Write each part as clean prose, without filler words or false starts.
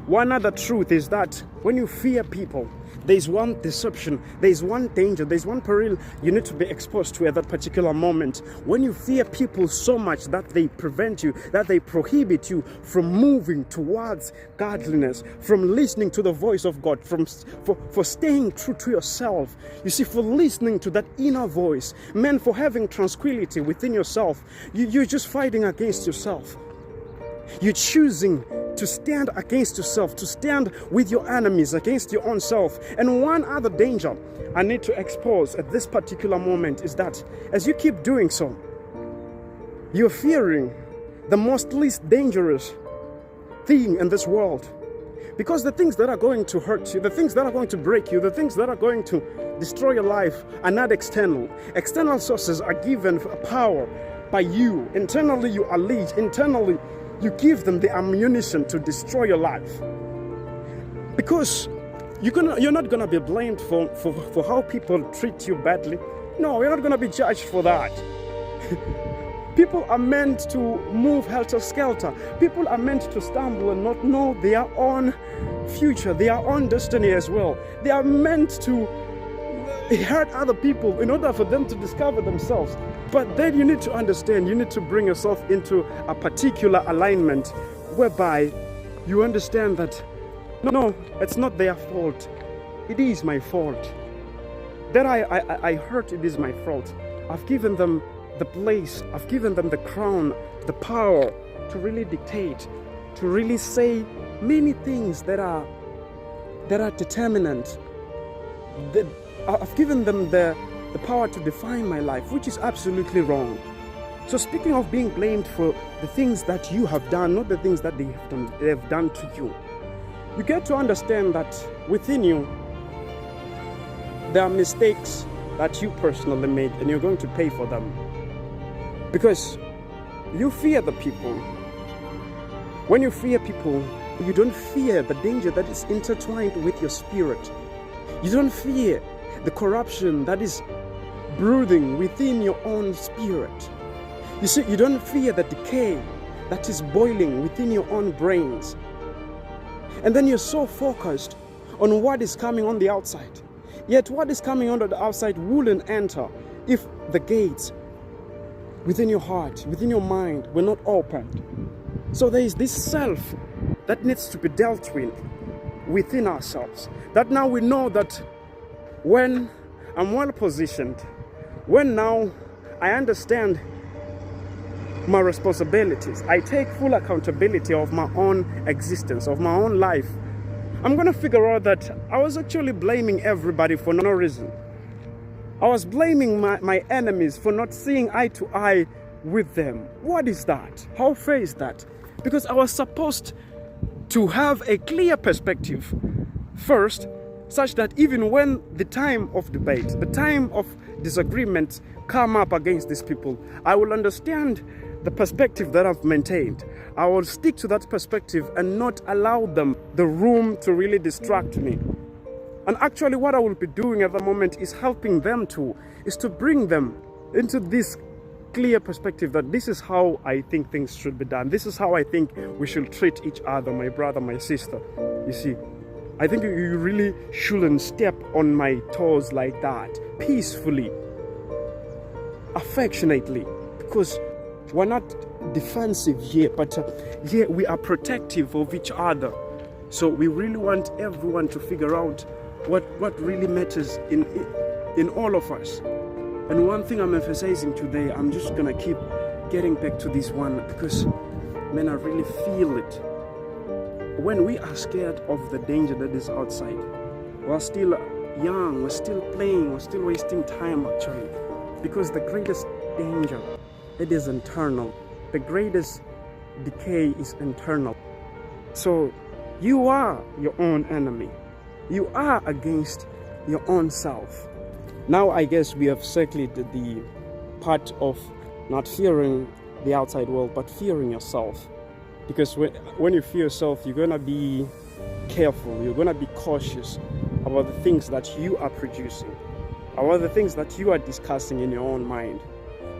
One other truth is that when you fear people, there's one deception, there's one danger, there's one peril you need to be exposed to at that particular moment. When you fear people so much that they prevent you, that they prohibit you from moving towards godliness, from listening to the voice of God, for staying true to yourself. You see, for listening to that inner voice, man, for having tranquility within yourself, you're just fighting against yourself. You're choosing to stand against yourself, to stand with your enemies against your own self. And one other danger I need to expose at this particular moment is that as you keep doing so, you're fearing the most least dangerous thing in this world. Because the things that are going to hurt you, the things that are going to break you, the things that are going to destroy your life are not external. External sources are given power by you. Internally, you are lead. Internally, you give them the ammunition to destroy your life. Because you're not going to be blamed for how people treat you badly. No, you're not going to be judged for that. People are meant to move helter-skelter. People are meant to stumble and not know their own future, their own destiny as well. They are meant to hurt other people in order for them to discover themselves. But then you need to understand, you need to bring yourself into a particular alignment whereby you understand that, no, it's not their fault. It is my fault. That I hurt, it is my fault. I've given them the place, I've given them the crown, the power to really dictate, to really say many things that are determinant. I've given them the power to define my life, which is absolutely wrong. So speaking of being blamed for the things that you have done, not the things that they have done to you, you get to understand that within you, there are mistakes that you personally made and you're going to pay for them. Because you fear the people. When you fear people, you don't fear the danger that is intertwined with your spirit. You don't fear the corruption that is brooding within your own spirit. You see, you don't fear the decay that is boiling within your own brains. And then you're so focused on what is coming on the outside. Yet what is coming on the outside wouldn't enter if the gates within your heart, within your mind were not opened. So there is this self that needs to be dealt with within ourselves. That now we know that when I'm well positioned, when now I understand my responsibilities, I take full accountability of my own existence, of my own life, I'm going to figure out that I was actually blaming everybody for no reason. I was blaming my enemies for not seeing eye to eye with them. What is that? How fair is that? Because I was supposed to have a clear perspective first, such that even when the time of debate, the time of disagreement come up against these people, I will understand the perspective that I've maintained. I will stick to that perspective and not allow them the room to really distract me. And actually what I will be doing at the moment is helping them is to bring them into this clear perspective that this is how I think things should be done. This is how I think we should treat each other, my brother, my sister. You see, I think you really shouldn't step on my toes like that. Peacefully, affectionately, because we're not defensive here, but here we are protective of each other. So we really want everyone to figure out what really matters in all of us. And one thing I'm emphasizing today, I'm just gonna keep getting back to this one, because man, I really feel it. When we are scared of the danger that is outside, we're still young, we're still playing, we're still wasting time actually. Because the greatest danger, it is internal. The greatest decay is internal. So you are your own enemy. You are against your own self. Now I guess we have circled the part of not fearing the outside world, but fearing yourself. Because when you fear yourself, you're going to be careful, you're going to be cautious about the things that you are producing, about the things that you are discussing in your own mind.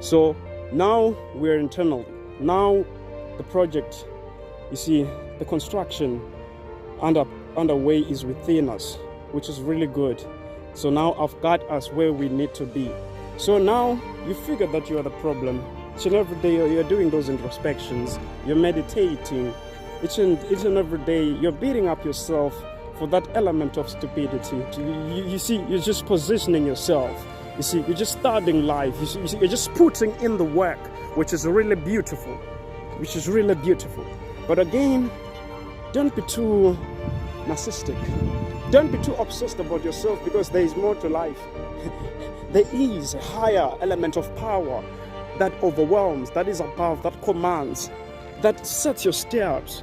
So now we're internal. Now the project, you see, the construction underway is within us, which is really good. So now I've got us where we need to be. So now you figure that you are the problem. Each and every day you're doing those introspections, you're meditating. Each and every day you're beating up yourself for that element of stupidity. You see, you're just positioning yourself. You see, you're just starting life. You see, you're just putting in the work, which is really beautiful. But again, don't be too narcissistic. Don't be too obsessed about yourself, because there is more to life. There is a higher element of power that overwhelms, that is above, that commands, that sets your steps.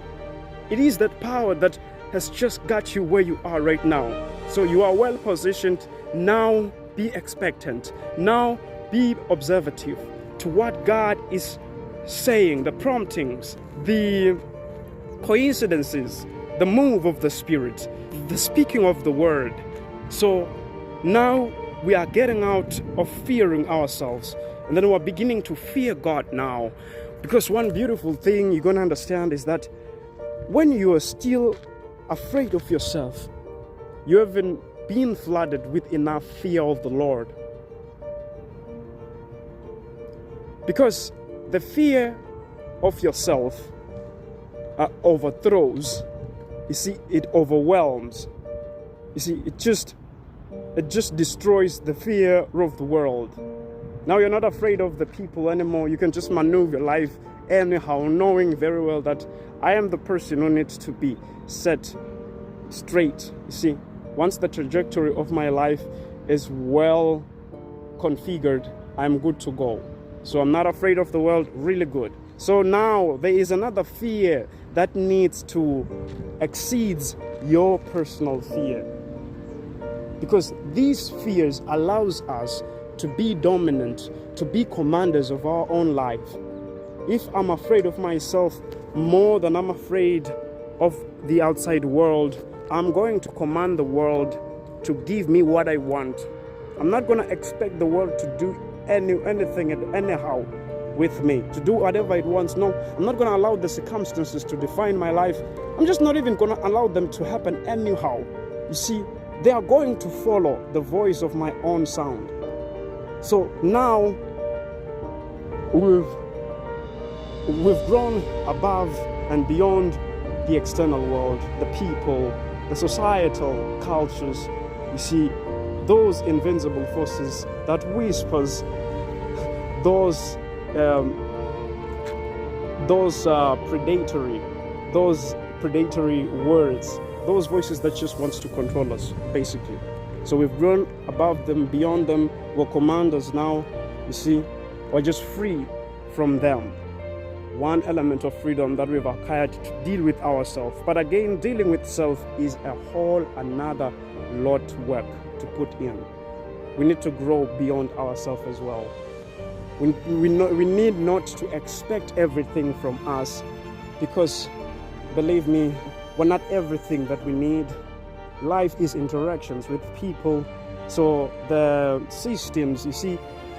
It is that power that has just got you where you are right now. So you are well positioned. Now be expectant. Now be observative to what God is saying, the promptings, the coincidences, the move of the Spirit, the speaking of the word. So now we are getting out of fearing ourselves, and then we're beginning to fear God now. Because one beautiful thing you're going to understand is that when you are still afraid of yourself, you haven't been flooded with enough fear of the Lord. Because the fear of yourself overthrows. You see, it overwhelms. You see, it just destroys the fear of the world. Now you're not afraid of the people anymore. You can just maneuver life anyhow, knowing very well that I am the person who needs to be set straight. You see, once the trajectory of my life is well configured, I'm good to go. So I'm not afraid of the world, really good. So now there is another fear that needs to exceeds your personal fear. Because these fears allows us to be dominant, to be commanders of our own life. If I'm afraid of myself more than I'm afraid of the outside world, I'm going to command the world to give me what I want. I'm not going to expect the world to do anything and anyhow with me, to do whatever it wants. No, I'm not going to allow the circumstances to define my life. I'm just not even going to allow them to happen anyhow. You see, they are going to follow the voice of my own sound. So now we've grown above and beyond the external world, the people, the societal cultures. You see, those invincible forces that whispers those predatory words, those voices that just wants to control us, basically. So we've grown above them, beyond them. We're commanders now. You see, we're just free from them. One element of freedom that we've acquired to deal with ourselves. But again, dealing with self is a whole another lot of work to put in. We need to grow beyond ourselves as well. We need not to expect everything from us, because, believe me, we're not everything that we need. Life is interactions with people. So the systems, you see,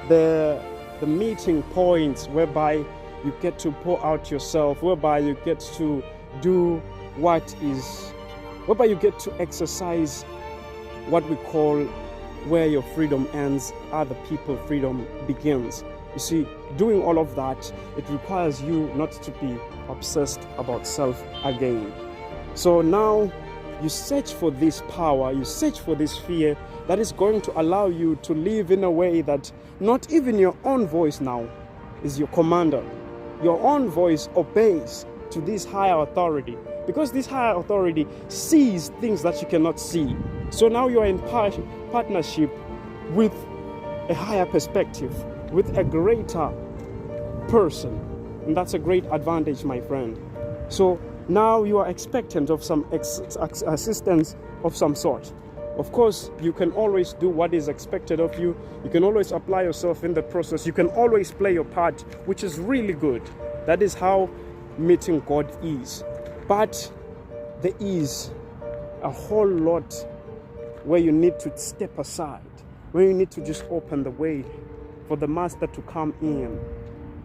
the meeting points whereby you get to pour out yourself, whereby you get to do whereby you get to exercise what we call where your freedom ends, other people's freedom begins. You see, doing all of that, it requires you not to be obsessed about self again. So now you search for this power, you search for this fear that is going to allow you to live in a way that not even your own voice now is your commander. Your own voice obeys to this higher authority, because this higher authority sees things that you cannot see. So now you are in partnership with a higher perspective, with a greater person. And that's a great advantage, my friend. So now you are expectant of some assistance of some sort. Of course, you can always do what is expected of you. You can always apply yourself in the process. You can always play your part, which is really good. That is how meeting God is. But there is a whole lot where you need to step aside, where you need to just open the way for the Master to come in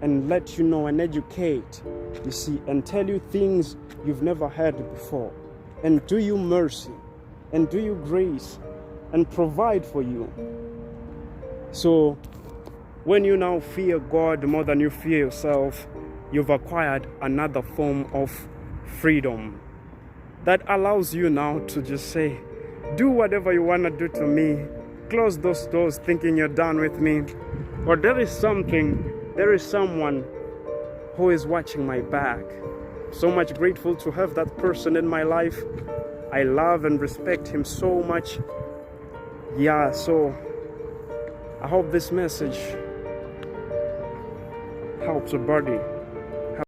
and let you know and educate, you see, and tell you things you've never heard before. and do you mercy and do you grace and provide for you. So when you now fear God more than you fear yourself, you've acquired another form of freedom that allows you now to just say, do whatever you want to do to me. Close those doors thinking you're done with me. Or there is someone who is watching my back. So much grateful to have that person in my life. I love and respect him so much. Yeah, so I hope this message helps a body.